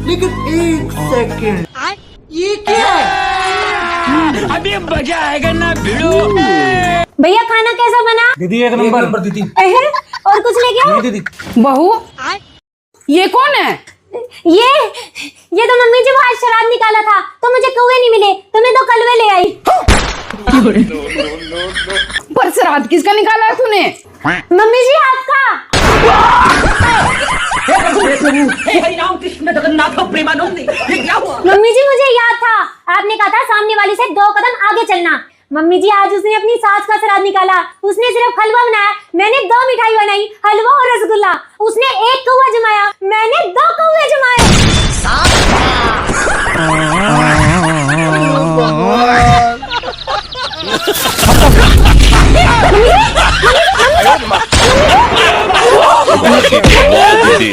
लेकिन एक सेकंड, ये क्या है? अभी मजा आएगा ना भिड़ो। भैया खाना कैसा बना? दीदी एक नंबर दीदी। और कुछ लेके आओ? दीदी बहू ये कौन है? ये तो मम्मी जी वो आज शराब निकाला था तो मुझे कौवे नहीं मिले तो मैं 2 कलवे ले आई। पर श्राद्ध किसका निकाला है तूने? मम्मी जी आपका। हरिनाम कृष्ण जगन्नाथ प्रेमानंद, ये क्या हुआ? मम्मी जी मुझे याद था, आपने कहा था सामने वाली से 2 कदम आगे चलना। मम्मी जी आज उसने अपनी सास का श्राद्ध निकाला, उसने सिर्फ हलवा बनाया, मैंने 2 मिठाई बनाई, हलवा और रसगुल्ला। उसने 1 कौवा जमाया, मैंने 2 कौवे जमाए। दीदी